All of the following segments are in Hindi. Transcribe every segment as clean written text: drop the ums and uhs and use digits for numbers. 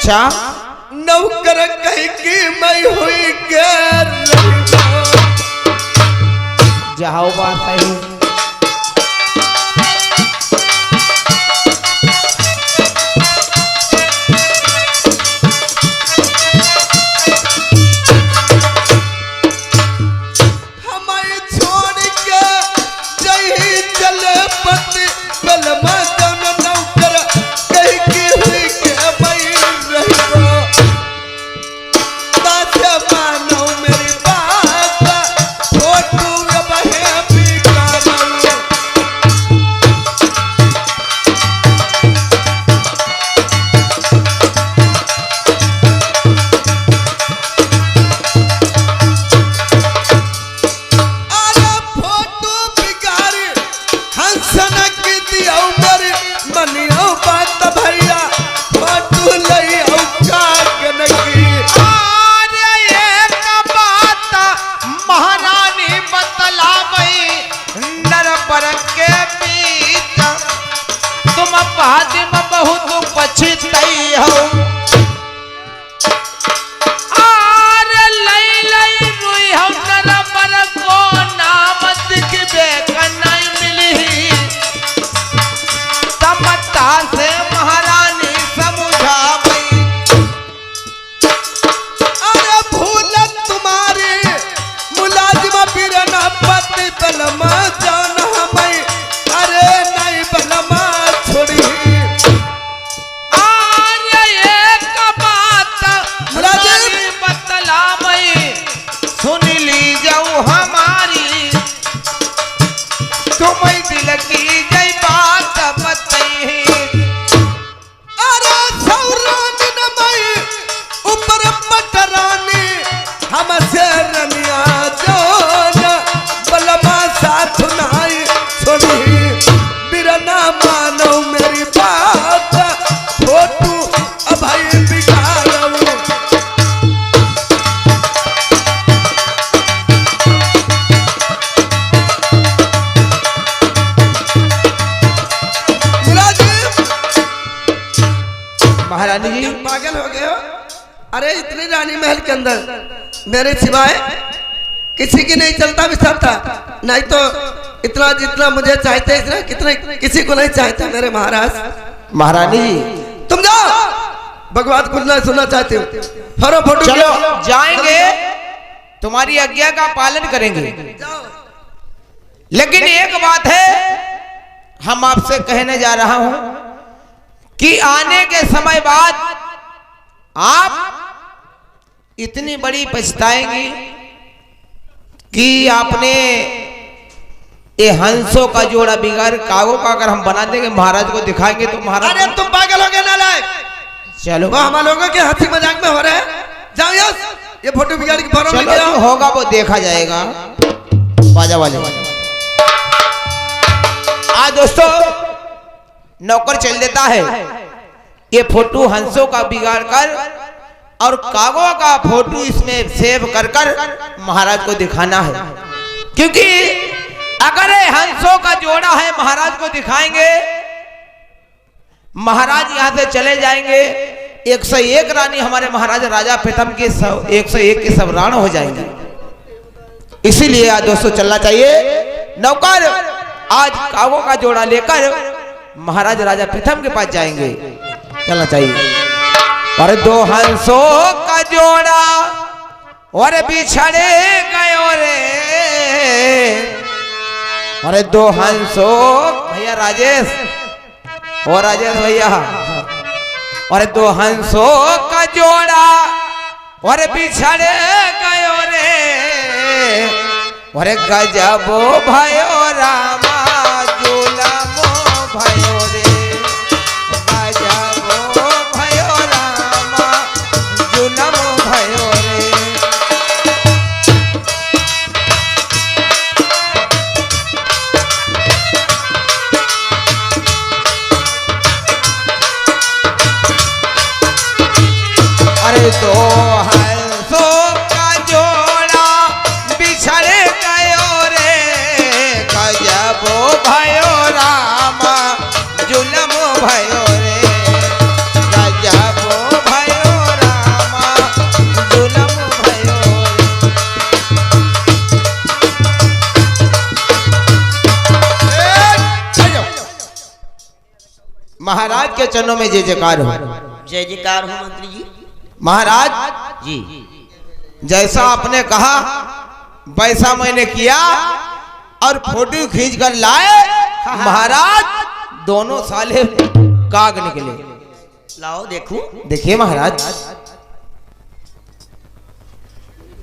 अच्छा नौकर कहीं की मैं हुई गैर जाओ बात सही। हमें छोड़ के जही चले पति बलमा जन नौकर कहीं की हुई के मैं रही तासे मानो मेरी बात फोटू बहे बिकानो अरे फोटो बिगाड़ी हंसना की दिया उमर मनियो बात भैया फोटो लई औ कागन की अरे एक बात महारानी बतलावई नर पर के बीच तुम बाद में बहुत पछतई हो। अरे लई लई रुई हो नर पर को नाम दिखबे का नहीं मिली समता से महारानी समझावई। अरे भूलन तुम्हारे मुलाजिम बिरना पति बलमा जान हमें अरे नहीं बलमा छोड़ी आर्य एक बात मुलाजिम मुलाजिम बतलावई सुन ली जाऊ हमारी तुम दिल की जय बात बताई। अरे सौरानी न मई ऊपर पटरानी हमसे रनिया जोन बलमा साथ नाई छोड़ी बिरना मानो मेरी बात फोटू अभाई बिगाड़ू महारानी जी पागल हो गए हो। अरे इतनी रानी महल के अंदर मेरे सिवाय किसी की नहीं चलता विचरता नहीं तो इतना जितना मुझे चाहते इतना कितने किसी को नहीं चाहता मेरे महाराज। महारानी जी तुम जाओ भगवान कुछ ना सुनना चाहते हो फरो फोटो चलो जाएंगे तुम्हारी आज्ञा का पालन करेंगे। जाओ। लेकिन एक बात है हम आपसे कहने जा रहा हूं कि आने के समय बाद आप इतनी बड़ी पछताएंगी कि आपने ये हंसों का जोड़ा बिगाड़ कागों का अगर हम बना देंगे महाराज को दिखाएंगे तो महाराज। अरे तुम पागल हो गए नालायक। चलो वो हम लोगों के हंसी मजाक में हो रहे हैं। जाओ यस ये फोटो बिगाड़ की फॉर्म चलो लेके आओ। जो होगा वो देखा जाएगा। बाजा वाले आज दोस्तों नौकर चल देता है ये फोटो हंसों का बिगाड़ कर और कागों का फोटो इसमें सेव कर कर महाराज को दिखाना है। क्योंकि अगर ये हंसों का जोड़ा है महाराज को दिखाएंगे महाराज यहां से चले जाएंगे 101 रानी हमारे महाराज राजा प्रथम के 101 के सब राण हो जाएंगे। इसीलिए आज दोस्तों चलना चाहिए। नौकर आज कागों का जोड़ा लेकर महाराज राजा प्रथम के पास जाएंगे। चलना चाहिए। और दो हंसों का जोड़ा और बिछड़े गयो रे। अरे दो हंसों भैया राजेश और राजेश भैया और दो हंसों का जोड़ा और बिछड़े गयो रे। और गजबो भयो रामा जुलमो भयो रे। गजबो भयो रामा जुलमो भयो रे। अरे तो हंसों का जोड़ा बिछड़ गयो रे। गजबो भयो रामा जुलम भयो रे। गजबो भयो महाराज के चरणों में जय जयकार हो। जय जयकार हो मंत्री जी। महाराज जी जैसा आपने कहा वैसा मैंने किया और फोटो खींच कर लाए। महाराज दोनों साले काग निकले। लाओ देखूं। देखिए महाराज।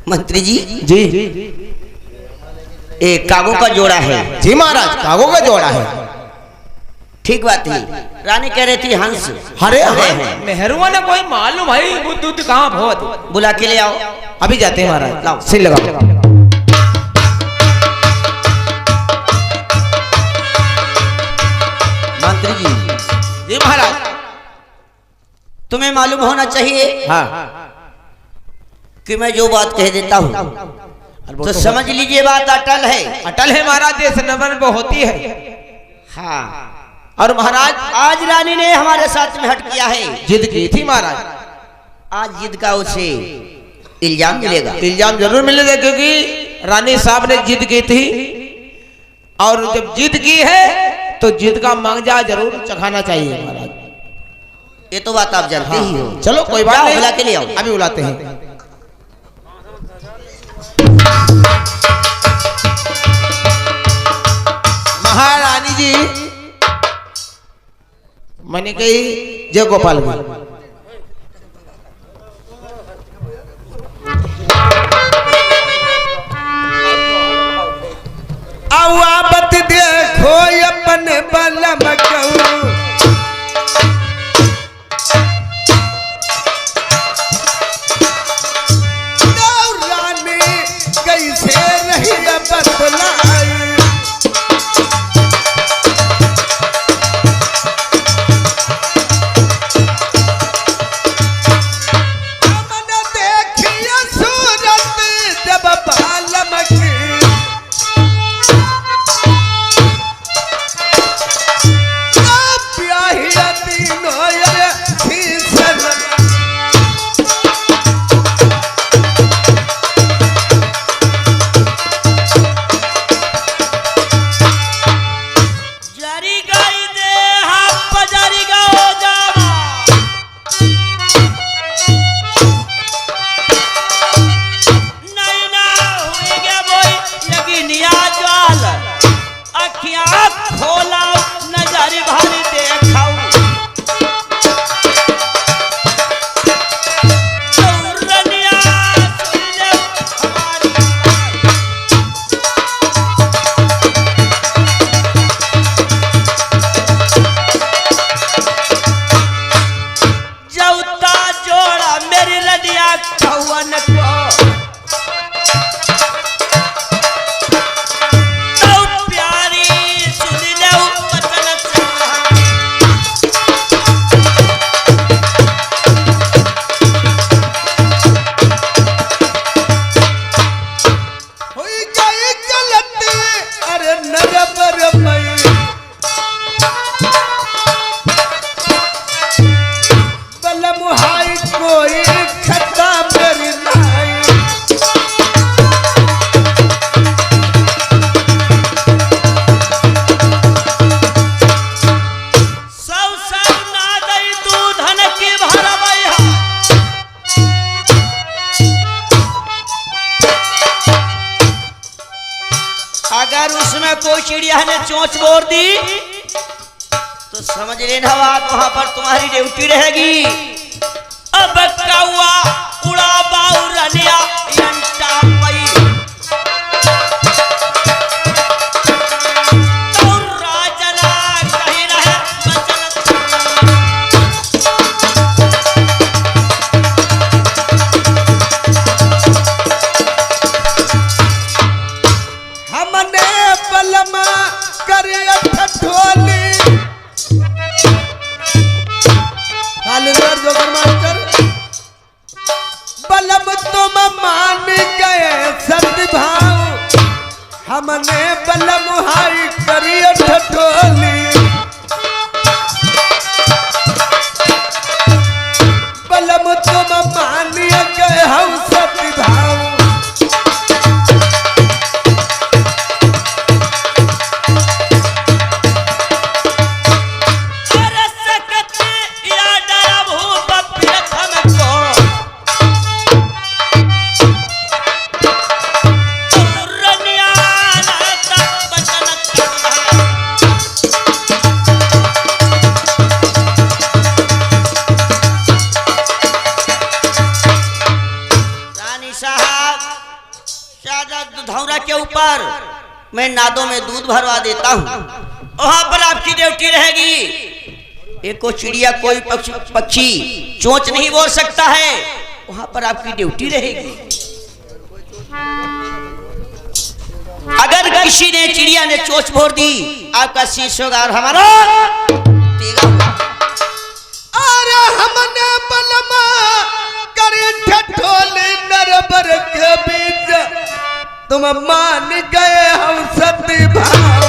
मंत्री जी जी एक कागों का जोड़ा है। जी महाराज कागों का जोड़ा है। ठीक बात है। रानी कह रही थी हंस। अरे मेहरुआ ने कोई मालूम भाई वो दूध कहाँ बहुत। बुला के ले आओ। अभी जाते हैं महाराज। लाओ सिल लगाओ। मंत्री जी। जी महाराज। तुम्हें मालूम होना चाहिए हाँ कि मैं जो बात कह देता हूँ तो समझ लीजिए बात अटल है। अटल है महाराज। देश नंबर वो होती है। हाँ और महाराज आज रानी ने हमारे साथ में हट किया है। जिद की थी महाराज। आज जिद का उसे इल्जाम मिलेगा। इल्जाम जरूर मिलेगा क्योंकि रानी साहब ने जिद की थी और जब जिद की है तो जिद का मांगजा जरूर चखाना चाहिए महाराज। ये तो बात आप जानते ही हो। चलो कोई बात नहीं। बुला के ले आओ। अभी बुलाते हैं। महारानी जी मैंने कही जय गोपाल जी। आवाबत देखो अपन बलम कहूं रानी कैसे रही बदलाई। हमने देखी सूरत जब बालम की अगर उसमें कोई चिड़िया ने चोंच बोर दी तो समझ लेना बात वहां पर तुम्हारी ड्यूटी रहेगी। अब कौआ उड़ा बाऊ रनिया यंटा पई तो राजना कहीं रहे हमने बलमा कर ठठोली जोकर मास्टर बलम तुम मान गए सब मैं नादों में दूध भरवा देता हूँ, वहां पर आपकी ड्यूटी रहेगी। एक को चिड़िया कोई पक्षी चोंच नहीं बोल सकता है, वहां पर आपकी ड्यूटी रहेगी। अगर किसी ने चिड़िया ने चोंच भोर दी, आपका शीश होगा और हमारा तेगा होगा। अरे हमने बलमा करे ठठोले नरबर के बीच, तुम मान गए हम सती भाव।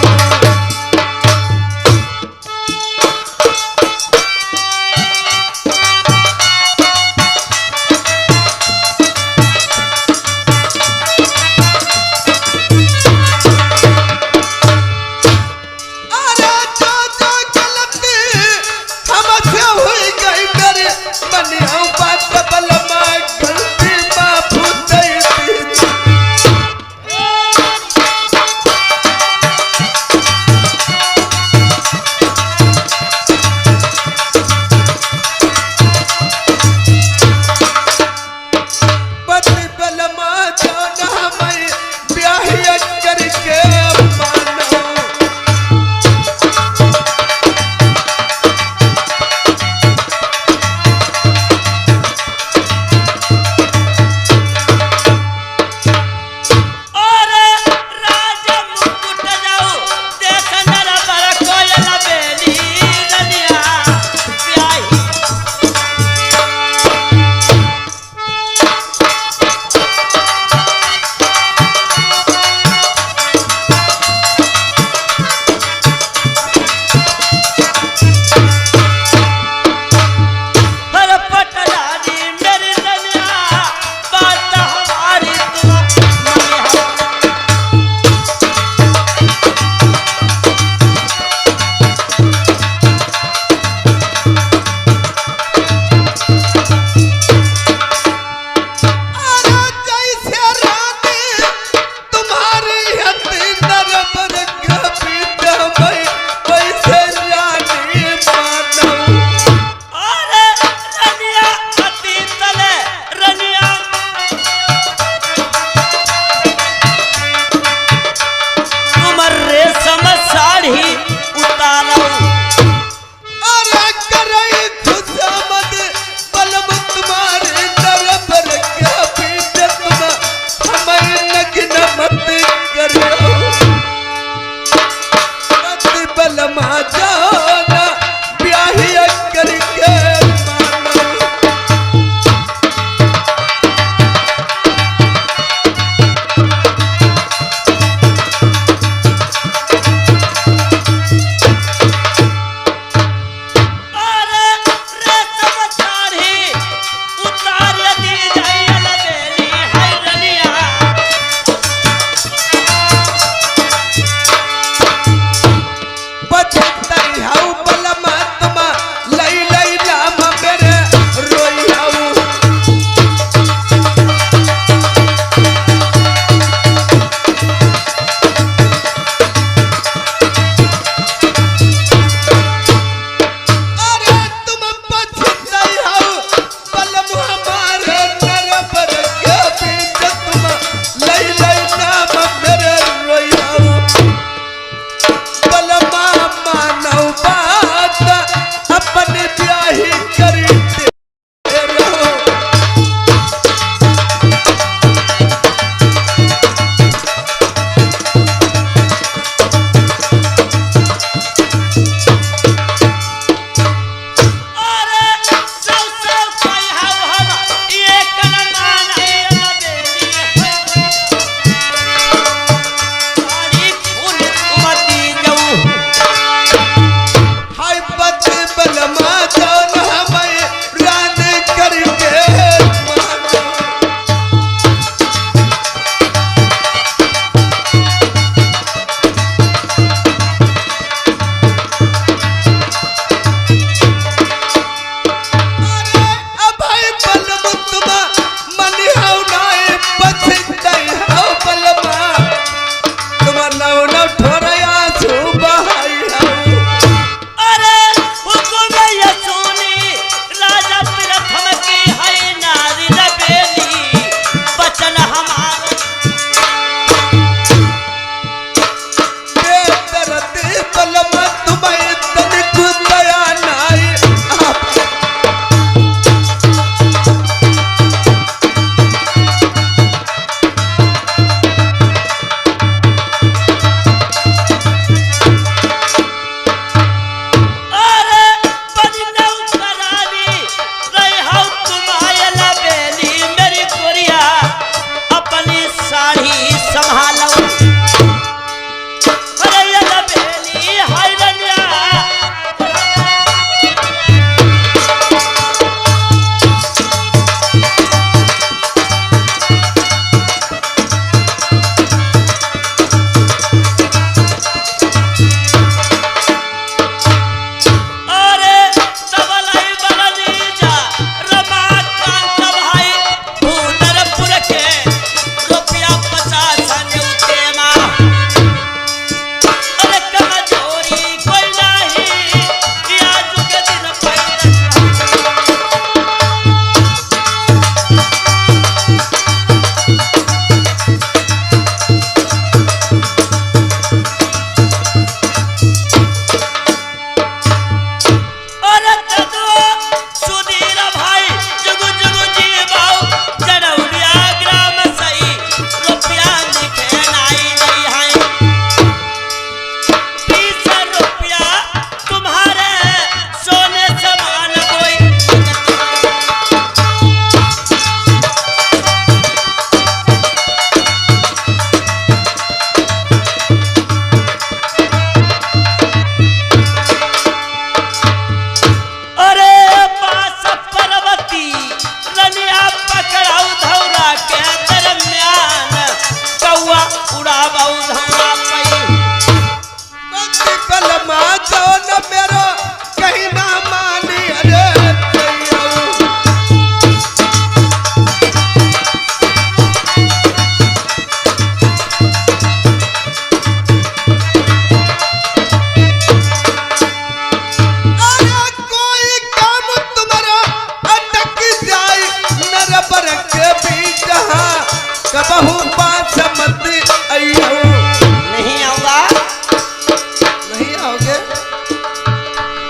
गाओगे।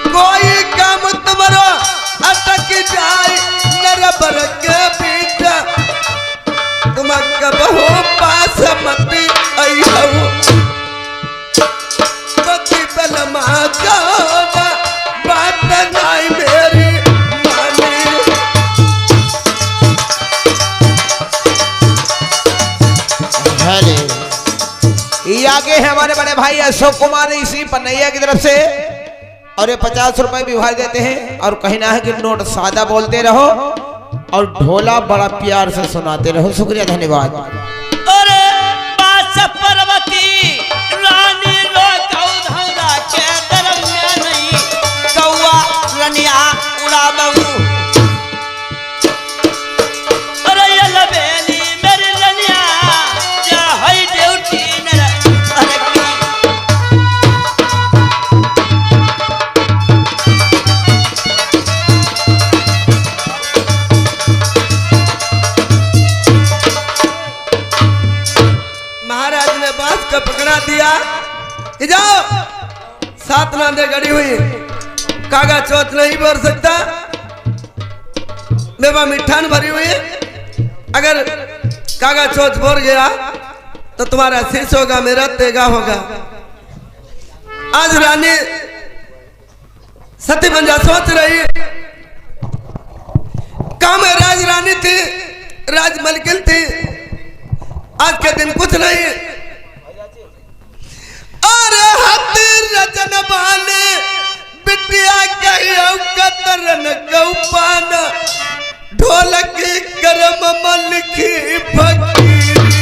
कोई काम तुम्हारा अटक जाए नरबर के बीच, तुम कबहू पास मत आइयो। पति बलमा जाना बात नहीं मेरी मानी। ये आगे है हमारे बड़े भाई अशोक कुमार इसी पन्नैया की तरफ से, और ये 50 रुपए भी भाई देते हैं। और कहना है कि नोट सादा बोलते रहो और ढोला बड़ा प्यार से सुनाते रहो। शुक्रिया, धन्यवाद। अरे पास पर्वती रानी लो कौधौरा के दरमियान नहीं कौआ रनिया उड़ा बहू। अरे ये लबेली मेरी रनिया जा हई ड्यूटी मेरा अरे की। महाराज ने बांस का पकड़ा दिया कि जाओ 7 नांदे गड़ी हुई, कागा चौथ नहीं भर सकता, मेवा मिठान भरी हुई है। अगर कागा चौथ भर गया तो तुम्हारा शीश होगा, मेरा तेगा होगा। आज रानी सती पंजा सोच रही, काम राज रानी थी, राज मलकिन थी, आज के दिन कुछ नहीं। अरे हाथी रजन बाले बिटिया कहियो कतरन गौपान, ढोलक करम मलखी फकीरी।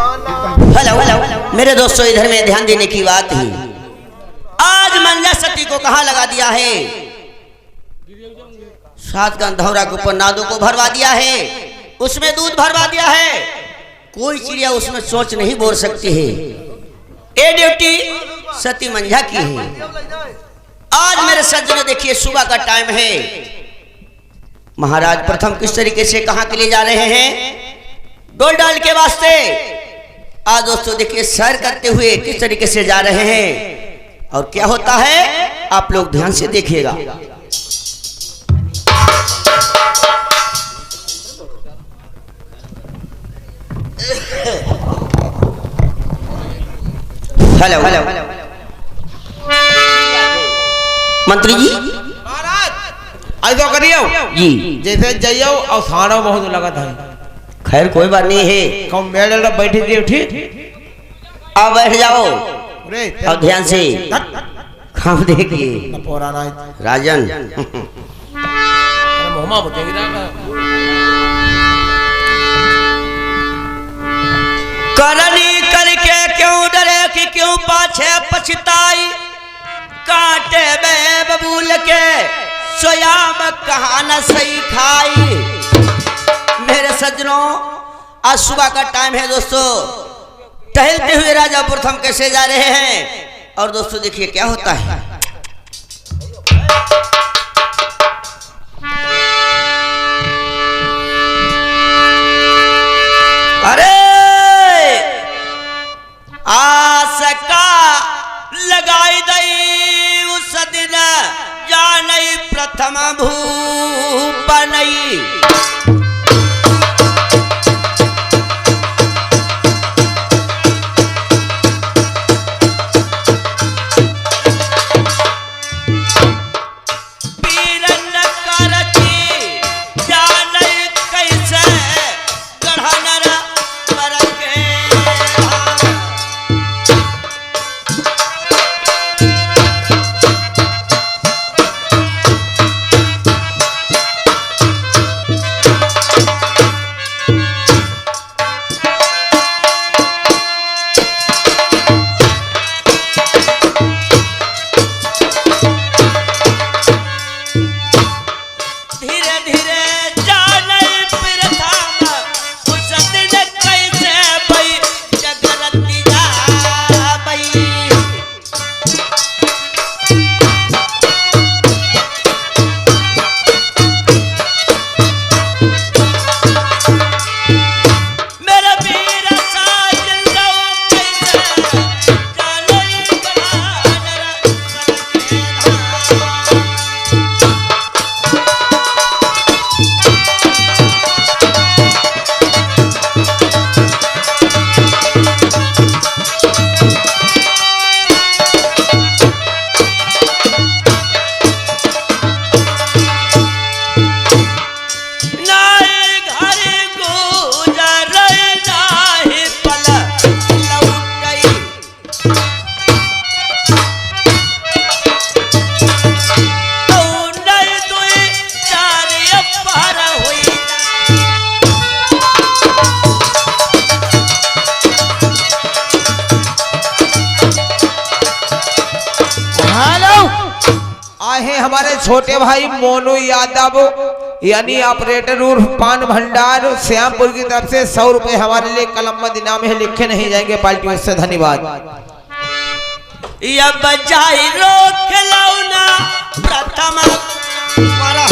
हेलो हेलो मेरे दोस्तों, इधर में ध्यान देने की बात है। आज मंजा सती को कहाँ लगा दिया है? 7 गंधौरा के ऊपर नादों को भरवा दिया है, उसमें दूध भरवा दिया है। कोई चिड़िया उसमें सोच नहीं बोल सकती है। ये ड्यूटी सती मंजा की है। आज मेरे सज्जनों देखिए, सुबह का टाइम है। महाराज प्रथम किस तरीके से कहां के लिए जा रहे हैं? डोल डाल के वास्ते। आज दोस्तों देखिए, सैर करते हुए किस तरीके से जा रहे हैं और क्या होता है, आप लोग ध्यान से देखिएगा। हेलो हेलो मंत्री जी, महाराज ऐसा करियो जी, जैसे जाइयो और साड़ो बहुत लगत है। खैर कोई बात नहीं है, कम मेडल बैठी थी ठीक। आप बैठ जाओ और ध्यान से काम देखिए। पुराना राजन मोहमा बचेगी ना। करनी करके क्यों डरे कि क्यों पाछे पछताई, कांटे में बबूल के सोयाम कहा न सही खाई। मेरे सज्जनों, आज सुबह का टाइम है दोस्तों। टहलते हुए राजा प्रथम कैसे जा रहे हैं और दोस्तों देखिए क्या होता है। अरे आस का लगाई दई उस दिन जानई प्रथम भूपनई। हमारे छोटे भाई मोनू यादव यानी ऑपरेटर उर्फ पान भंडार श्यामपुर की तरफ से 100 रुपए हमारे लिए कलम इनाम है, लिखे नहीं जाएंगे पार्टी से। धन्यवाद। या बजाई रो खिलौना प्रथम मारा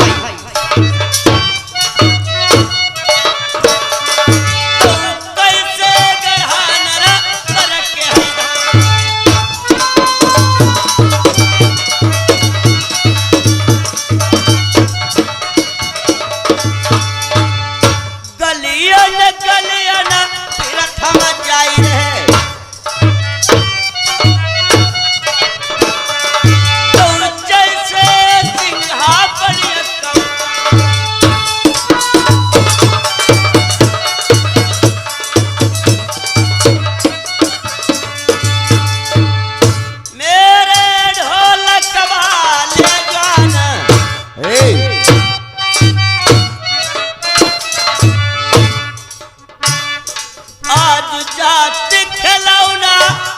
आज जुजात खिलौना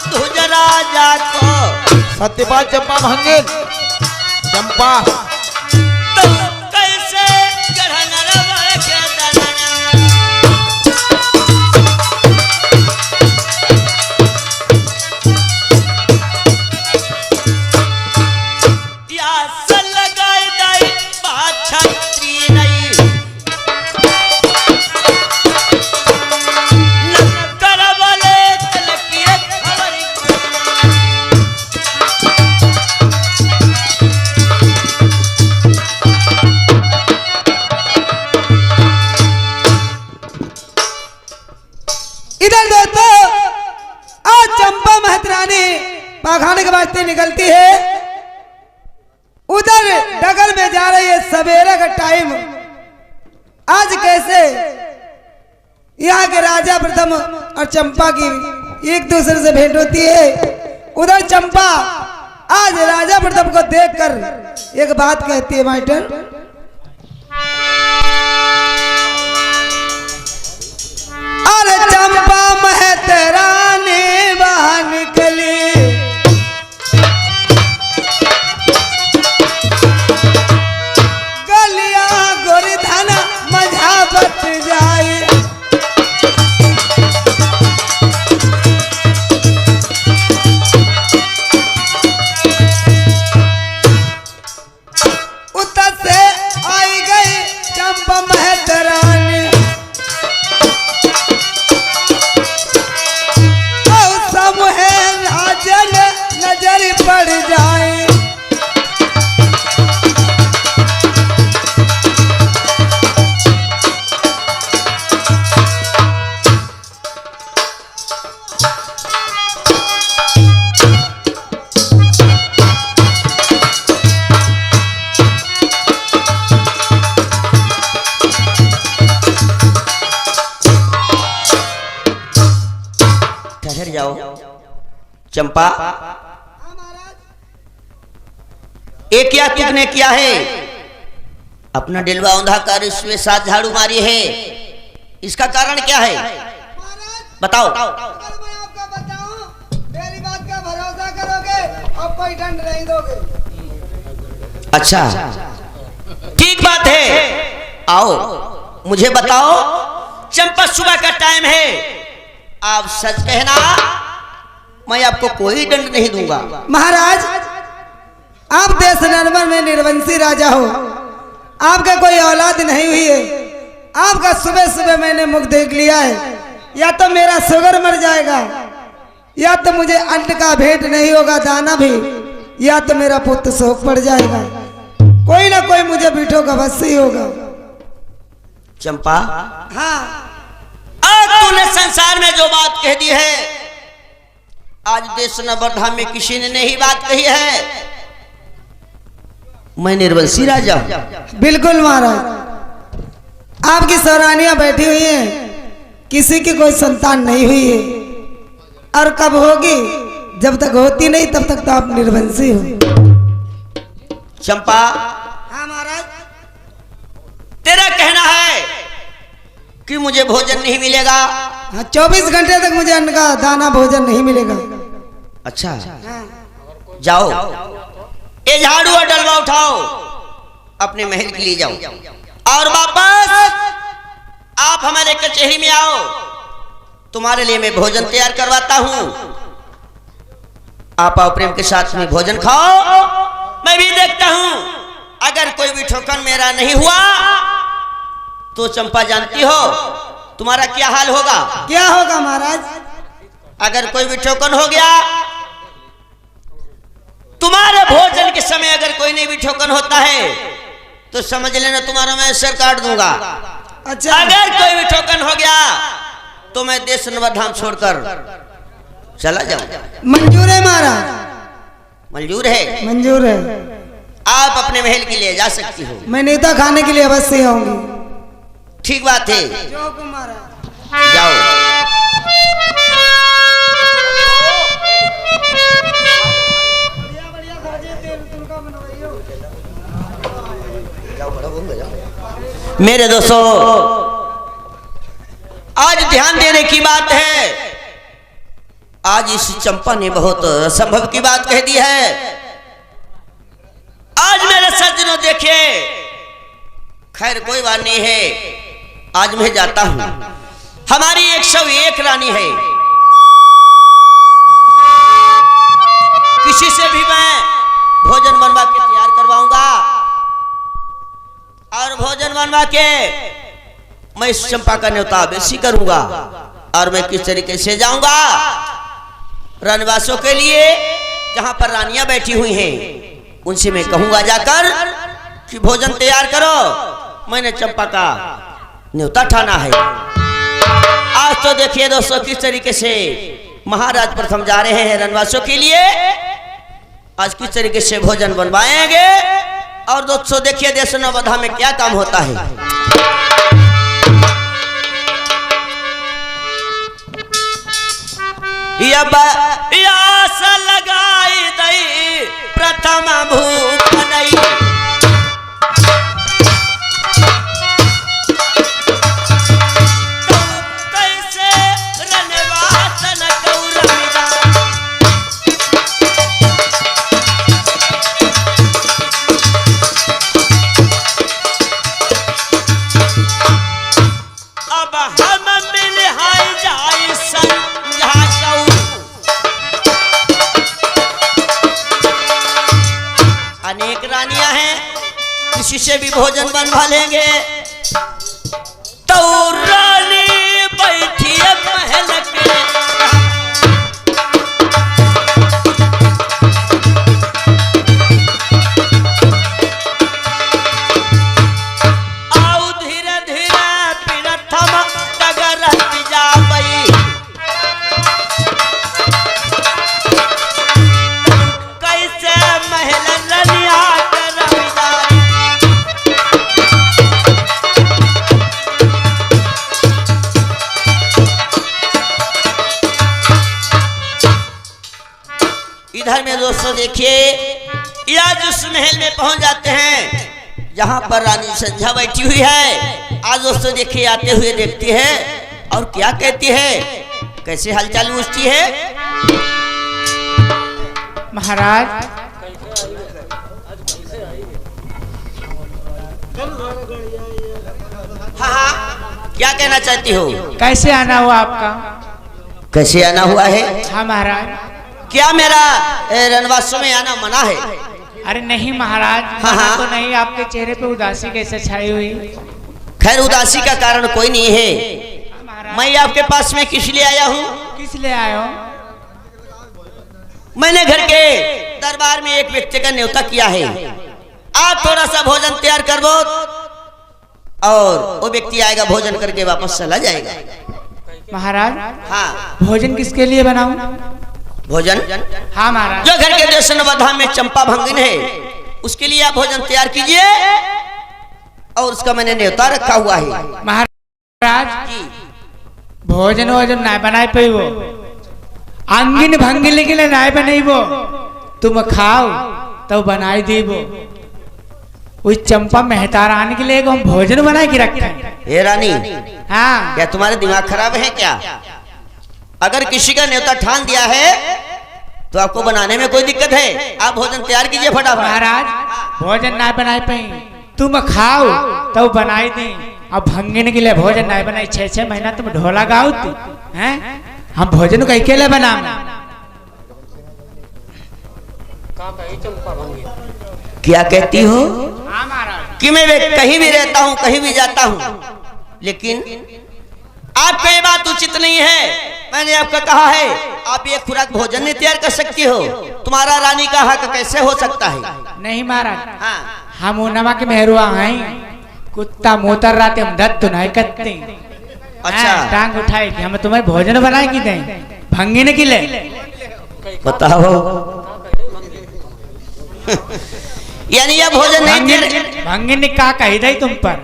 तुझ राजा को। सत्यपाल चंपा महंगे चंपा तो कैसे ग्रहण रवा के दनन। या सल लगाई दाई छत्री नहीं कर वाले तलकिए खबर। इधर दोस्तों आज चंपा महतरानी पाखाने के वास्ते निकलती है, उधर डगर में जा रही है। सवेरे का टाइम आज कैसे यहाँ के राजा प्रथम और चंपा की एक दूसरे से भेंट होती है। उधर चंपा आज राजा प्रथम को देखकर एक बात कहती है, मास्टर अरे चंपा महतरानी बाहर निकली, गलिया गोरधन मझावत जाए। उतर से आई गई चंपा महतरानी, नजर पड़ जाए। ठहर जाओ चंपा, ये क्या तुमने किया है? अपना दिलवा औंधा कर इसमें 7 झाड़ू मारी है, इसका कारण क्या है? बताओ। अगर मैं आपको बताऊं, मेरी बात का भरोसा करोगे और कोई दंड नहीं दोगे। अच्छा ठीक बात है, आओ मुझे बताओ। चंपा सुबह का टाइम है, आप सच कहना, मैं आपको कोई दंड नहीं दूंगा। महाराज आप देश नरवर में निर्वंशी राजा हो, आपका कोई औलाद नहीं हुई है, आपका सुबह सुबह मैंने मुख देख लिया है। या तो मेरा शुगर मर जाएगा, या तो मुझे अन्न का भेंट नहीं होगा दाना भी, या तो मेरा पुत्र शोक पड़ जाएगा। कोई ना कोई मुझे बीठो का अवश्य ही होगा। चंपा हाँ आज तूने संसार में जो बात कह दी है, आज देश नवरधाम में किसी ने नहीं बात कही है। मैं निर्वंशी राजा हूं। बिल्कुल महाराज, आपकी सौरानियां बैठी हुई हैं, किसी की कोई संतान नहीं हुई है, और कब होगी? जब तक होती नहीं तब तक तो आप निर्वंशी हो। चंपा हाँ महाराज। तेरा कहना है कि मुझे भोजन नहीं मिलेगा? हाँ 24 घंटे तक मुझे अन्न का दाना भोजन नहीं मिलेगा। अच्छा जाओ, ये झाड़ू और डलवा उठाओ, अपने महल के लिए जाओ, और वापस आप हमारे कचहरी में आओ। तुम्हारे लिए मैं भोजन तैयार करवाता हूं। आप आओ, प्रेम के साथ में भोजन खाओ, मैं भी देखता हूं। अगर कोई भी ठोकर मेरा नहीं हुआ तो चंपा जानती हो तुम्हारा क्या हाल होगा? क्या होगा महाराज? अगर कोई भी ठोकन हो गया, तुम्हारे भोजन के समय अगर कोई नहीं भी ठोकन होता है तो समझ लेना तुम्हारा मैं सिर काट दूंगा। अच्छा अगर कोई भी ठोकन हो गया तो मैं देश नवरधाम छोड़कर चला जाऊंगा। मंजूर है महाराज? मंजूर है? मंजूर है। आप अपने महल के लिए जा सकती हो। मैं नेता खाने के लिए अवश्य आऊंगी। ठीक बात है, जो हुकुम महाराज। जाओ। मेरे दोस्तों आज ध्यान देने कहने की बात है, आज इस चंपा ने बहुत असंभव की बात कह दी है। आज मेरे सज्जनों देखे, खैर कोई बात नहीं है, आज मैं जाता हूं। हमारी 101 रानी है, किसी से भी मैं भोजन बनवा के तैयार करवाऊंगा और भोजन बनवा के मैं इस चंपा का न्योता बेसी करूंगा। और मैं किस तरीके से जाऊंगा रनवासों के लिए, जहां पर रानियां बैठी हुई हैं, उनसे मैं कहूंगा जाकर कि भोजन तैयार करो, मैंने चंपा का न्योता ठाना है। आज तो देखिए दोस्तों किस तरीके से महाराज प्रथम जा रहे हैं रनवासों के लिए। आज किस तरीके से भोजन बनवाएंगे और दोस्तों देखिए देश नवधा में क्या काम होता है। लगाई दई प्रथम भूख नहीं, कैसे रनवासन कौरविदा। अब हम मिल हाय जाई संझा कऊ, अनेक रानियां हैं, किसी से भी भोजन बनवा लेंगे। तो रानी बैठी है महल के, आओ धीरे धीरे प्रथम डगर जाबई, कैसे महल रनिया कर रविदारी। इधर में दोस्तों देखिए, या जिस महल में पहुंच जाते हैं जहां पर रानी संध्या बैठी हुई है। आज दोस्तों देखिए आते हुए देखती है और क्या कहती है, कैसे हालचाल पूछती है। महाराज हाँ हाँ, क्या कहना चाहती हो? कैसे आना हुआ आपका? कैसे आना हुआ है? हाँ महाराज। क्या मेरा रनवासों में आना मना है? अरे नहीं महाराज, हाँ, मना हाँ। तो नहीं। आपके चेहरे पे उदासी कैसे छाई हुई? खैर उदासी का कारण कोई नहीं है। महाराज मैं आपके पास में किस लिए आया हूँ? किस लिए आए हो? मैंने घर के दरबार में एक व्यक्ति का न्योता किया है। आप थोड़ा सा भोजन तैयार कर दो और वो व्यक्ति आएगा, भोजन करके वापस चला जाएगा। महाराज हाँ, भोजन किसके लिए बनाऊं? भोजन हाँ महाराज। जो घर के देशनवधा में चंपा भंगिन है, उसके लिए आप भोजन तैयार कीजिए और उसका मैंने न्योता रखा हुआ है। महाराज जी, भोजन वोजन ना बनाए पे वो अंगिन भंगिन के लिए ना बनाई वो, तुम खाओ तो बनाई दी वो चंपा मेहतारानी के लिए हम भोजन बनाए के रखे हैं। हे रानी, हाँ क्या तुम्हारे दिमाग खराब है क्या? अगर किसी का न्योता ठान दिया है तो आपको बनाने में कोई दिक्कत है? आप भोजन तैयार कीजिए फटाफट। महाराज भोजन ना बनाए पे तुम खाओ तो बनाई दी, अब भंगिन के लिए भोजन ना बनाई 6-6 महीना तुम ढोला गाओ हैं, हम भोजन को अकेले बना। क्या कहती हो? हाँ महाराज। कि मैं कहीं भी रहता हूँ, कहीं भी जाता हूँ, लेकिन आपका ये बात उचित नहीं है। मैंने आपका कहा है आप ये खुराक भोजन नहीं तैयार कर सकती हो, तुम्हारा रानी का हक कैसे हो सकता है? नहीं महाराज, हाँ, हम उनमा के मेहरुआ हैं, कुत्ता मोतर राते हम दत्त नहीं करते। अच्छा। टांग उठाए कि हम तुम्हें भोजन बनाए कि नहीं, भंगिन के लिए बताओ। यानी यह भोजन नहीं, भंगिन ने क्या कही दई तुम पर?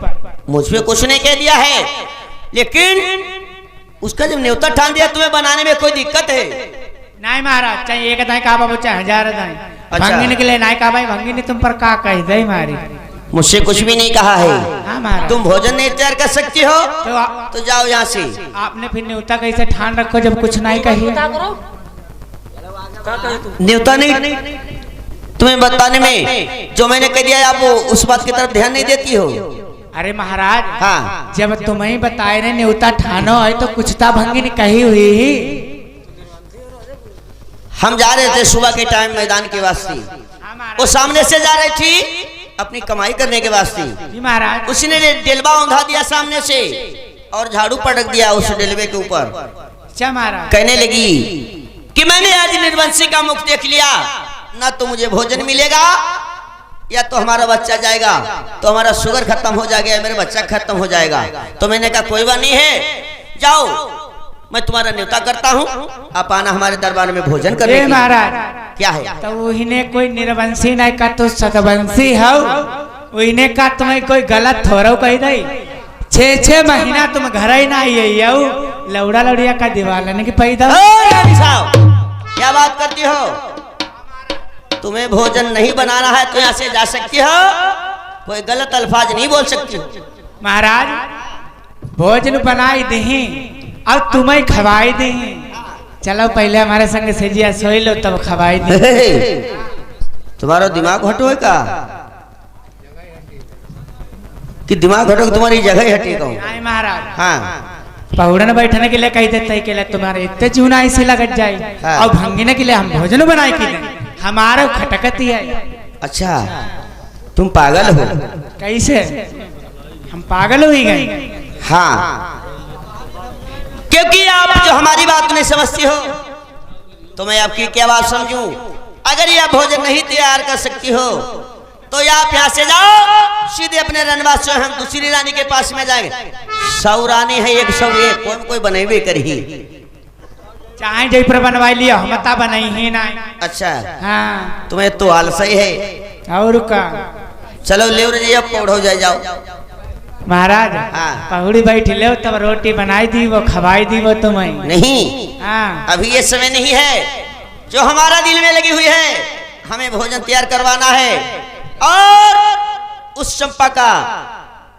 मुझ पे कुछ नहीं कह दिया है, लेकिन उसका जब न्योता ठान दिया तुम्हें बनाने में कोई दिक्कत है? नहीं महाराज, चाहे एक दाई का बाबू चाहे 1000 दाई, अच्छा। भंगिन के लिए नहीं का भाई, भंगिन ने तुम पर का कही दई मारी। मुझसे कुछ भी नहीं कहा है। हाँ महाराज। तुम भोजन नहीं तैयार कर सकती हो तो जाओ यहाँ से। आपने फिर न्योता कैसे ठान रखो जब कुछ नहीं कही? न्योता नहीं तुम्हें बताने में जो मैंने कह दिया आप उस बात की तरफ ध्यान नहीं देती हो। अरे महाराज, हाँ जब तुम्हें बताए ने न्योता ठानो है तो कुछ ता भंगी ने कही हुई ही। हम जा रहे थे सुबह के टाइम मैदान के वास्ते, वो सामने से जा रही थी अपनी कमाई करने के वास्ते। जी महाराज। उसने डेलबा औंधा दिया सामने से और झाड़ू पटक दिया उस डेलबे के ऊपर। अच्छा महाराज। कहने लगी कि मैंने आज निर्वंशी का मुख देख लिया, ना तो मुझे भोजन मिलेगा या तो हमारा बच्चा जाएगा, तो हमारा शुगर खत्म हो जाएगा, मेरा बच्चा खत्म हो जाएगा। तो मैंने कहा कोई बात नहीं है, जाओ मैं तुम्हारा न्योता करता हूँ, आप आना हमारे दरबार में भोजन करने के लिए। महाराज क्या है? तो उन्हें कोई निर्वंशी नहीं का तो सतवंशी हो, उन्हें का तुम्हें कोई गलत थोरो कही नहीं। 6 महीना तुम घर ही ना आई लौड़ा लौड़िया का दीवार की पैदा। क्या बात करती हो? तुम्हें भोजन नहीं बनाना है तो यहाँ से जा सकती हो, कोई गलत अल्फाज नहीं बोल सकती। महाराज भोजन बनाई दही और तुम्हें खवाई दही। चलो पहले हमारे संग सेजिया सोई लो तब खवाई दी। तुम्हारा दिमाग हटो है का कि दिमाग हटो तुम्हारी जगह हटेगा? नहीं महाराज। हाँ पहुड़न बैठने के लिए कही देते के लिए तुम्हारे इतने चूना इसे लगत जाए। हाँ। और भंगने के लिए हम भोजन बनाए कि नहीं, हमारे खटकती है। अच्छा तुम पागल हो? कैसे हम पागल हो ही गए? हाँ क्योंकि आप जो हमारी बात नहीं समझती हो तो मैं आपकी क्या बात समझूं? अगर यह भोजन नहीं तैयार कर सकती हो तो आप यहाँ से जाओ सीधे अपने रनवास से हम दूसरी रानी के पास में जाएंगे। 100 रानी है 101 कोई बनेबे करी। चाहे जय पर बनवाई लिया हम ता बनाई ही ना। अच्छा हाँ तुम्हें तो आलसी है। और का चलो ले रही पौड़ जाए जाओ। महाराज हाँ। पहुड़ी बैठ ले तब रोटी बनाई दी वो खवाई दी वो तुम्हें। नहीं हाँ अभी ये समय नहीं है, जो हमारा दिल में लगी हुई है हमें भोजन तैयार करवाना है और उस चंपा का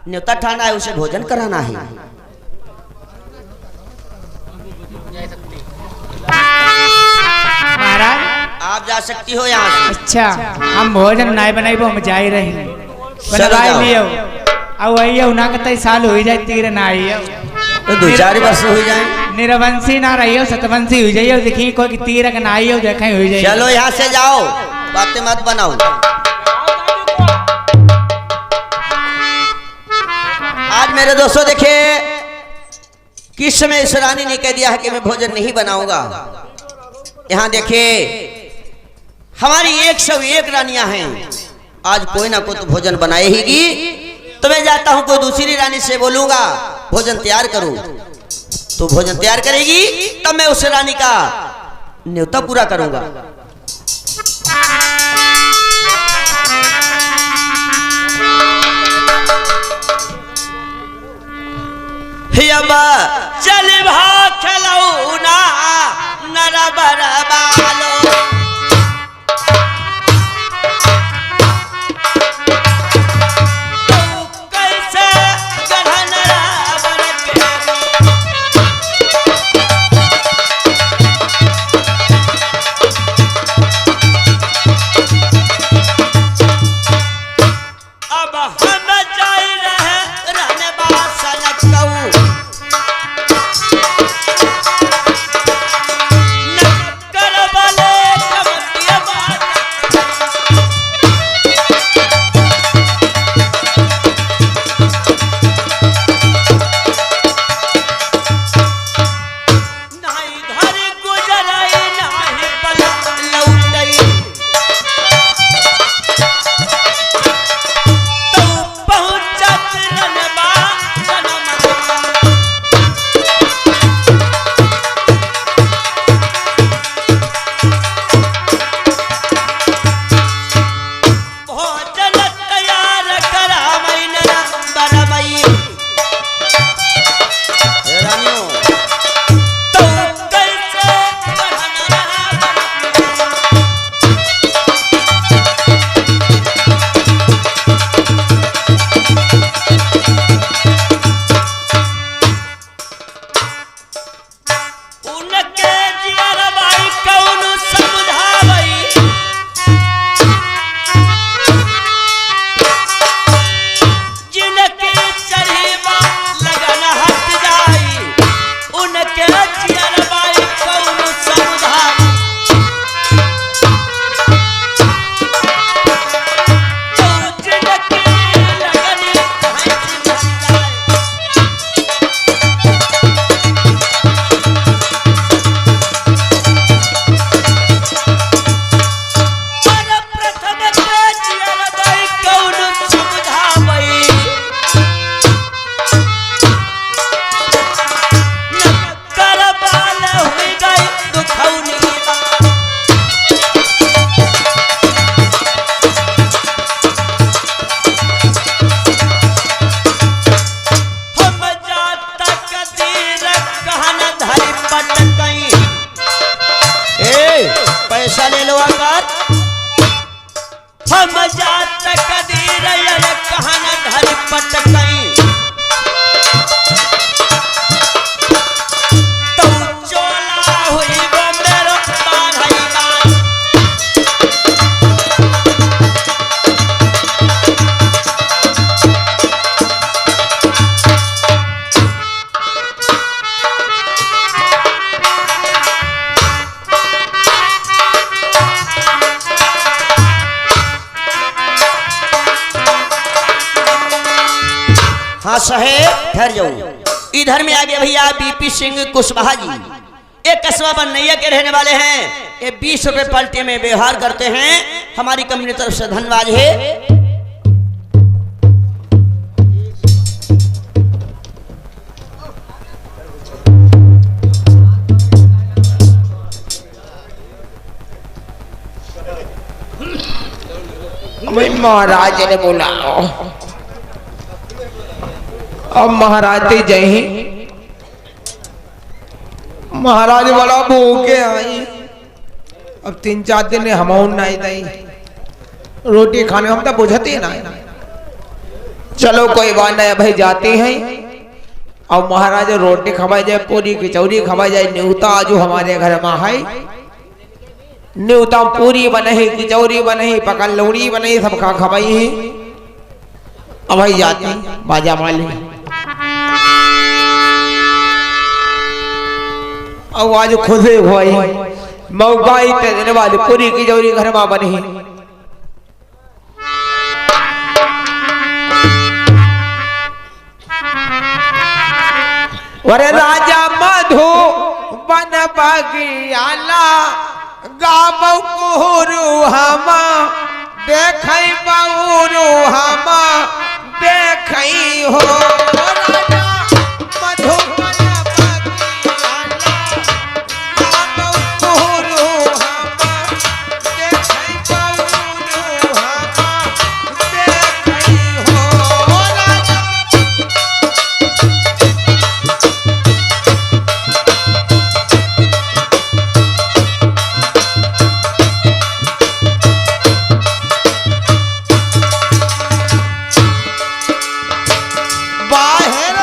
न्योता ठाना है, उसे भोजन कराना है। महाराज आप जा सकती हो यहाँ से। अच्छा हम भोजन नहीं बनाई वो हम जा ही रही बनवाई जाओ। लियो अब वही ना कतई साल हो जाए तीर ना आई तो 2-4 वर्ष हो जाए। निरवंशी ना रही हो सतवंशी हो जाइए देखी कोई तीर ना आई हो देखे हो जाए। चलो यहाँ से जाओ, बातें मत बनाओ। आज मेरे दोस्तों देखिए किस समय इस रानी ने कह दिया है कि मैं भोजन नहीं बनाऊंगा। यहाँ देखिए हमारी 101 रानियां हैं, आज कोई ना कोई तो भोजन बनाएगी। तो मैं जाता हूं कोई दूसरी रानी से बोलूंगा भोजन तैयार करो, तो भोजन तैयार करेगी तब मैं उस रानी का न्योता पूरा करूंगा। अब चल भाग खलौना नर बरबालो बल के जियर बाई कौन समझा पैसा ले लो आकर हम जात कदीर कहन धर पटकई तो चोला हुई वो मेरो बाधईबा हाँ साहेब ठहर जाओ। इधर में आ गए भैया बीपी सिंह कुशवाहा जी, एक कस्बा बनैया के रहने वाले हैं। ये 20 रुपए पलटे में व्यवहार करते हैं, हमारी कंपनी तरफ से धन्यवाद है। महाराज ने बोला अब महाराज ते जय ही महाराज बड़ा भूखे आई। अब 3-4 दिन हम नहीं दई रोटी खाने हम तो बुझते ना। चलो कोई बात नहीं भाई जाते हैं। अब महाराज रोटी खवाई जाए, पूरी कचौरी खवाई जाए, न्यूता जो हमारे घर में है न्यूता पूरी बने ही, कचौरी बने ही, पकड़ लौड़ी बने ही, सब खा खवाई है। अब भाई जाती बाजा वाली अब आज खुदे हुई मौकाई तेरे वाली पूरी की जौरी घर में बनी। वरे राजा मधु बन बगियाला गाबो कुहरु हमा देखई बहुरु हमा देखई हो। राजा मधु बन बगियाला गाबो कुहरु हमा देखई बहुरु हमा देखई हो। राजा बाहर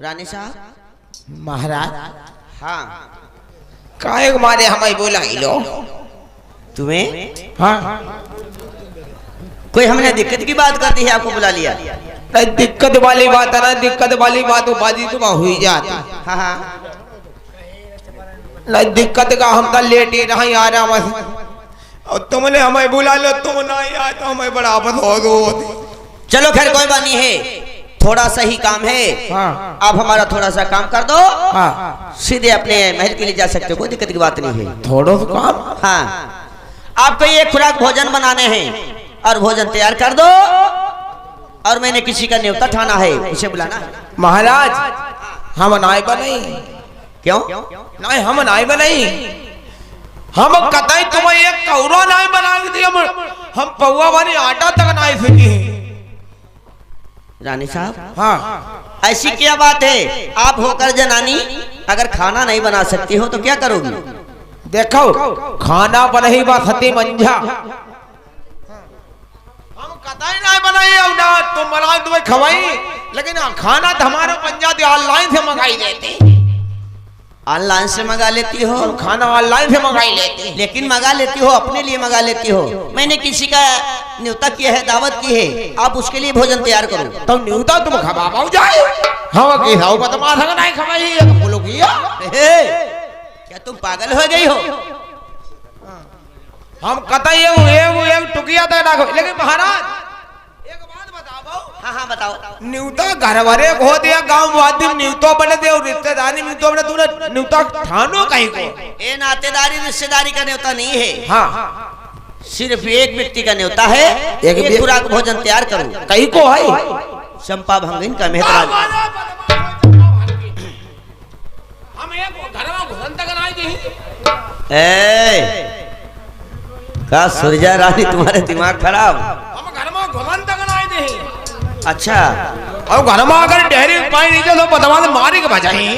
रानी साहब। महाराज हाँ काहे को मारे हमें बोला लो तुम्हें हाँ कोई हमने दिक्कत की बात कर दी है आपको बुला लिया? नहीं दिक्कत वाली बात है ना, दिक्कत वाली बात बाजी तो हुई जाती। हाँ हाँ नहीं दिक्कत का हम तो लेट ही नहीं आ रहा बस, और तुमने हमें बुला लो, तुम ना आए तो हमें बड़ा आपत हो दो। चलो खैर कोई बात नहीं है, थोड़ा सा ही काम है। हाँ आप हमारा थोड़ा सा काम कर दो, हाँ सीधे अपने महल के लिए जा सकते हो, कोई दिक्कत की बात नहीं है। थोड़ा सा काम। हाँ आपको ये खुराक भोजन बनाने हैं और भोजन तैयार कर दो, और मैंने किसी का न्योता ठाना है, उसे बुलाना। महाराज हम नाई बनाई। क्यों? नहीं हम नाई बनाई, हम कतई तुम्हें एक कौरा नाई बना के दी, हम पौवा वाली आटा तक नाई सीखी। रानी साहब हाँ ऐसी क्या बात है, आप होकर जनानी अगर खाना नहीं बना सकती हो तो क्या करोगी? देखो खाना बनी बा सती मंझा, हम कतई नहीं बनाई अब ना, तुम बनाए तुम्हें खवाई, लेकिन खाना तो हमारे पंजाबी ऑनलाइन से मंगाई देते। ऑनलाइन से मंगा लेती हो? और खाना ऑनलाइन से मंगाई लेते। लेकिन मंगा लेती हो, अपने लिए मंगा लेती हो। मैंने किसी का न्योता किया है, दावत की है, आप उसके लिए भोजन तैयार करो। तो न्यूता तुम खवा जाए हम की हाउ बदमाश है नहीं खवाई है तो बोलो किया। क्या तुम पागल हो गई हो? हम कतई एक टुकिया तक ना, लेकिन महाराज एक बात बताओ। हाँ हाँ बताओ। न्यूता घर भरे हो दिया, गांव वादी न्यूतो बने दे और रिश्तेदारी न्यूतो बने, तूने न्यूता ठानो कहीं को? ये नातेदारी रिश्तेदारी का न्योता नहीं है, हाँ सिर्फ एक व्यक्ति का न्योता है। एक एक खुराक भोजन तैयार करो। कहीं को है चंपा भंगिन का मेहमान। हम एक घर में घुसन तक नहीं दी। का सुरजा रानी तुम्हारे दिमाग खराब? हम घर में घुसन तक नहीं दी। अच्छा और घर में अगर डेहरी पानी नीचे तो बदमाश मारी के बजाई।